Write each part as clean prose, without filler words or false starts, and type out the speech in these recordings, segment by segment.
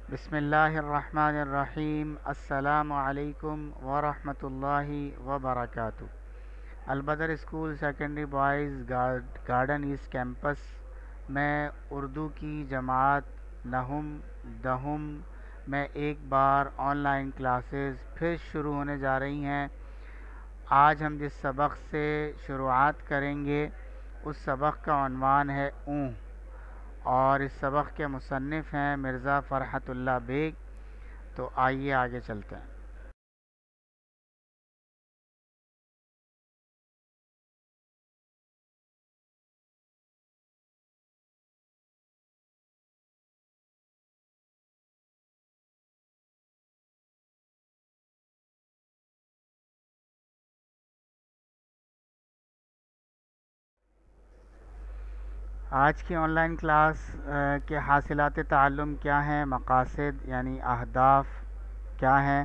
بسم اللہ الرحمن الرحیم۔ السلام علیکم ورحمۃ اللہ وبرکاتہ۔ البدر school secondary boys garden east campus میں اردو کی جماعت نہم دہم میں ایک بار آن لائن کلاسز پھر شروع ہونے جا رہی ہیں۔ آج ہم جس سبق سے شروعات کریں گے اس سبق کا عنوان ہے اونھ، اور اس سبق کے مصنف ہیں مرزا فرحت اللہ بیگ۔ تو آئیے آگے چلتے ہیں۔ آج کی آن لائن کلاس کے حاصلات تعلم کیا ہیں، مقاصد یعنی اہداف کیا ہیں؟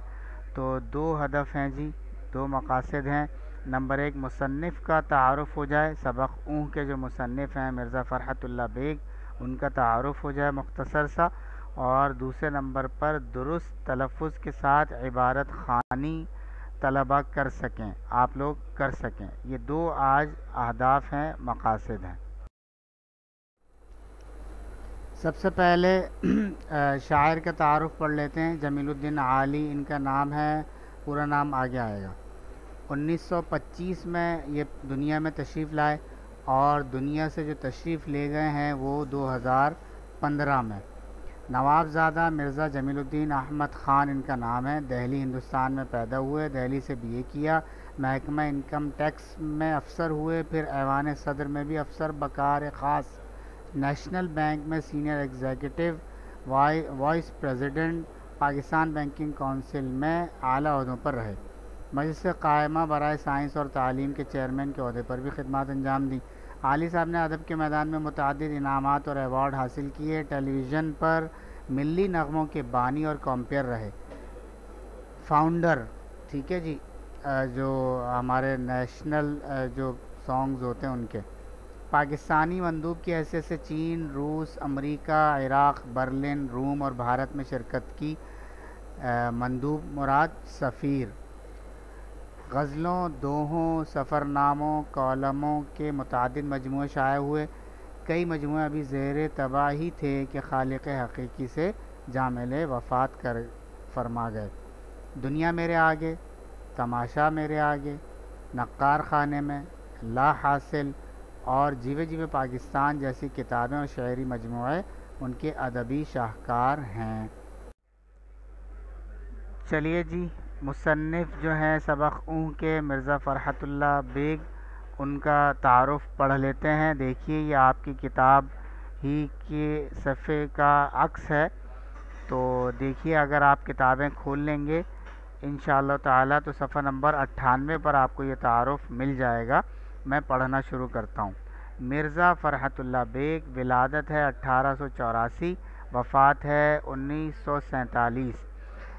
تو دو ہدف ہیں جی، دو مقاصد ہیں۔ نمبر ایک، مصنف کا تعارف ہو جائے، سبق اونھ کے جو مصنف ہیں مرزا فرحت اللہ بیگ، ان کا تعارف ہو جائے مختصر سا، اور دوسرے نمبر پر درست تلفظ کے ساتھ عبارت خوانی طلبہ کر سکیں، آپ لوگ کر سکیں۔ یہ دو آج اہداف ہیں، مقاصد ہیں۔ سب سے پہلے شاعر کا تعارف پڑھ لیتے ہیں۔ جمیل الدین عالی ان کا نام ہے، پورا نام آگے آئے گا۔ 1925 میں یہ دنیا میں تشریف لائے، اور دنیا سے جو تشریف لے گئے ہیں وہ 2015 میں۔ نواب زادہ مرزا جمیل الدین احمد خان ان کا نام ہے، دہلی ہندوستان میں پیدا ہوئے، دہلی سے BA کیا، محکمہ انکم ٹیکس میں افسر ہوئے، پھر ایوان صدر میں بھی افسر بکار خاص، نیشنل بینک میں senior executive, vice president, Pakistan banking council میں اعلیٰ عہدوں پر رہے۔ مجلس قائمہ برائے سائنس اور تعلیم کے چیئرمین کے عہدے پر بھی خدمات انجام دیں۔ عالی صاحب نے ادب کے میدان میں متعدد انعامات اور ایوارڈ حاصل کیے۔ ٹیلی ویژن پر ملی نغموں کے بانی اور کمپیئر رہے، فاؤنڈر، ٹھیک ہے جی، جو ہمارے نیشنل جو سانگز ہوتے ہیں ان کے۔ پاکستانی مندوب کی حیثیت سے چین، روس، امریکہ، عراق، برلن، روم اور بھارت میں شرکت کی۔ مندوب مراد سفیر۔ غزلوں، دوہوں، سفرناموں، کالموں کے متعدد مجموعے شائع ہوئے۔ کئی مجموعے ابھی زیر طبع ہی تھے کہ خالق حقیقی سے جامع وفات کر فرما گئے۔ دنیا میرے آگے، تماشا میرے آگے، نقار خانے میں، لا حاصل اور جیوے جیوے پاکستان جیسی کتابیں اور شعری مجموعے ان کے ادبی شاہکار ہیں۔ چلیے جی، مصنف جو ہیں سبق اونھ کے مرزا فرحت اللہ بیگ، ان کا تعارف پڑھ لیتے ہیں۔ دیکھیے یہ آپ کی کتاب ہی کے صفحے کا عکس ہے، تو دیکھیے اگر آپ کتابیں کھول لیں گے انشاءاللہ تعالیٰ تو صفحہ نمبر 98 پر آپ کو یہ تعارف مل جائے گا۔ میں پڑھنا شروع کرتا ہوں۔ مرزا فرحت اللہ بیگ، ولادت ہے 1884، وفات ہے 1947۔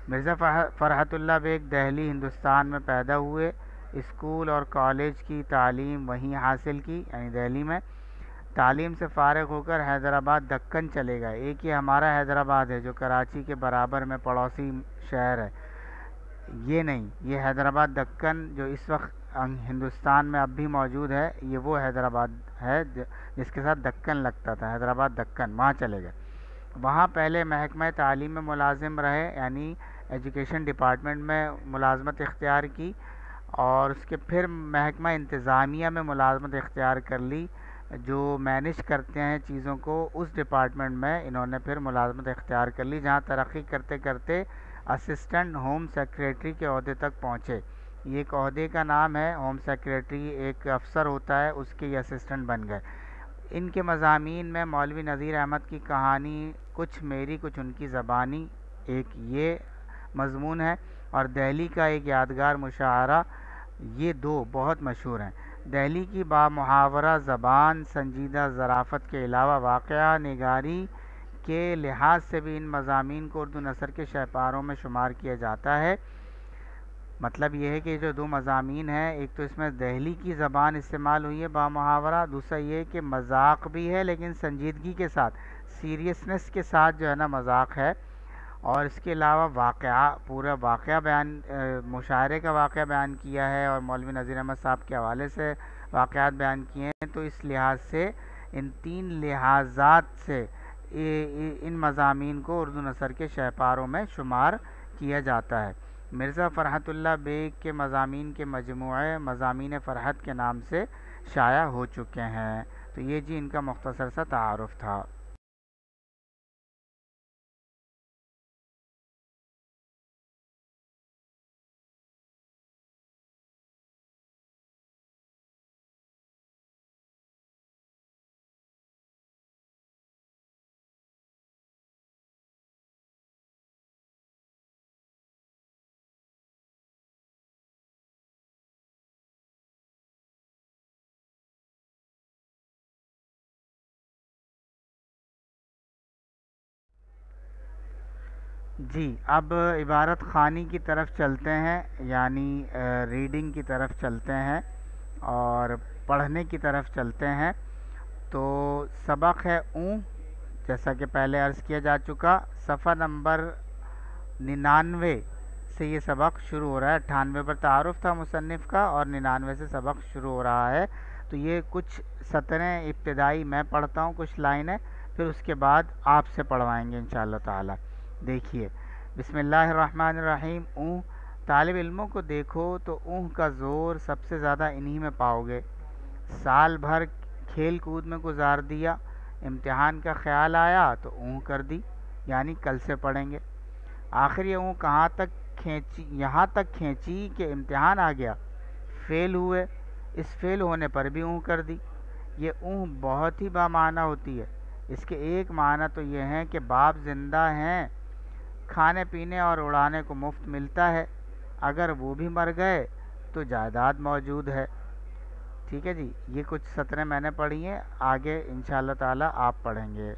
مرزا فرحت اللہ بیگ دہلی ہندوستان میں پیدا ہوئے، اسکول اور کالج کی تعلیم وہیں حاصل کی، یعنی دہلی میں۔ تعلیم سے فارغ ہو کر حیدرآباد دکن چلے گئے۔ ایک یہ ہمارا حیدرآباد ہے جو کراچی کے برابر میں پڑوسی شہر ہے، یہ نہیں، یہ حیدرآباد دکن جو اس وقت ہندوستان میں اب بھی موجود ہے، یہ وہ حیدرآباد ہے جس کے ساتھ دکن لگتا تھا، حیدرآباد دکن، وہاں چلے گئے۔ وہاں پہلے محکمہ تعلیم میں ملازم رہے، یعنی ایجوکیشن ڈپارٹمنٹ میں ملازمت اختیار کی، اور اس کے پھر محکمہ انتظامیہ میں ملازمت اختیار کر لی، جو مینیج کرتے ہیں چیزوں کو، اس ڈپارٹمنٹ میں انہوں نے پھر ملازمت اختیار کر لی، جہاں ترقی کرتے کرتے اسسٹنٹ ہوم سیکریٹری کے عہدے تک پہنچے۔ یہ ایک عہدے کا نام ہے، ہوم سیکریٹری ایک افسر ہوتا ہے، اس کے یہ اسسٹنٹ بن گئے۔ ان کے مضامین میں مولوی نذیر احمد کی کہانی کچھ میری کچھ ان کی زبانی ایک یہ مضمون ہے، اور دہلی کا ایک یادگار مشاعرہ، یہ دو بہت مشہور ہیں۔ دہلی کی بامحاورہ زبان، سنجیدہ ظرافت کے علاوہ واقعہ نگاری کے لحاظ سے بھی ان مضامین کو اردو نثر کے شہپاروں میں شمار کیا جاتا ہے۔ مطلب یہ ہے کہ جو دو مضامین ہیں، ایک تو اس میں دہلی کی زبان استعمال ہوئی ہے بامحاورہ، دوسرا یہ کہ مذاق بھی ہے لیکن سنجیدگی کے ساتھ، سیریسنس کے ساتھ جو ہے نا مذاق ہے، اور اس کے علاوہ واقعہ پورا واقعہ بیان مشاعرے کا واقعہ بیان کیا ہے اور مولوی نذیر احمد صاحب کے حوالے سے واقعات بیان کیے ہیں، تو اس لحاظ سے ان تین لحاظات سے ان مضامین کو اردو نثر کے شہپاروں میں شمار کیا جاتا ہے۔ مرزا فرحت اللہ بیگ کے مضامین کے مجموعے مضامین فرحت کے نام سے شائع ہو چکے ہیں۔ تو یہ جی ان کا مختصر سا تعارف تھا۔ جی اب عبارت خوانی کی طرف چلتے ہیں، یعنی ریڈنگ کی طرف چلتے ہیں اور پڑھنے کی طرف چلتے ہیں۔ تو سبق ہے اوں، جیسا کہ پہلے عرض کیا جا چکا، صفحہ نمبر 99 سے یہ سبق شروع ہو رہا ہے۔ 98 پر تعارف تھا مصنف کا اور 99 سے سبق شروع ہو رہا ہے۔ تو یہ کچھ سطریں ابتدائی میں پڑھتا ہوں، کچھ لائنیں، پھر اس کے بعد آپ سے پڑھوائیں گے انشاءاللہ تعالی۔ دیکھیے، بسم اللہ الرحمن الرحیم۔ اوں، طالب علموں کو دیکھو تو اوں کا زور سب سے زیادہ انہی میں پاؤ گے۔ سال بھر کھیل کود میں گزار دیا، امتحان کا خیال آیا تو اوں کر دی، یعنی کل سے پڑھیں گے۔ آخر یہ اوں کہاں تک کھینچی، یہاں تک کھینچی کہ امتحان آ گیا، فیل ہوئے، اس فیل ہونے پر بھی اوں کر دی۔ یہ اوں بہت ہی بامعنی ہوتی ہے۔ اس کے ایک معنی تو یہ ہیں کہ باپ زندہ ہیں، کھانے پینے اور اڑانے کو مفت ملتا ہے، اگر وہ بھی مر گئے تو جائیداد موجود ہے۔ ٹھیک ہے جی، یہ کچھ سطریں میں نے پڑھی ہیں، آگے انشاءاللہ تعالی آپ پڑھیں گے۔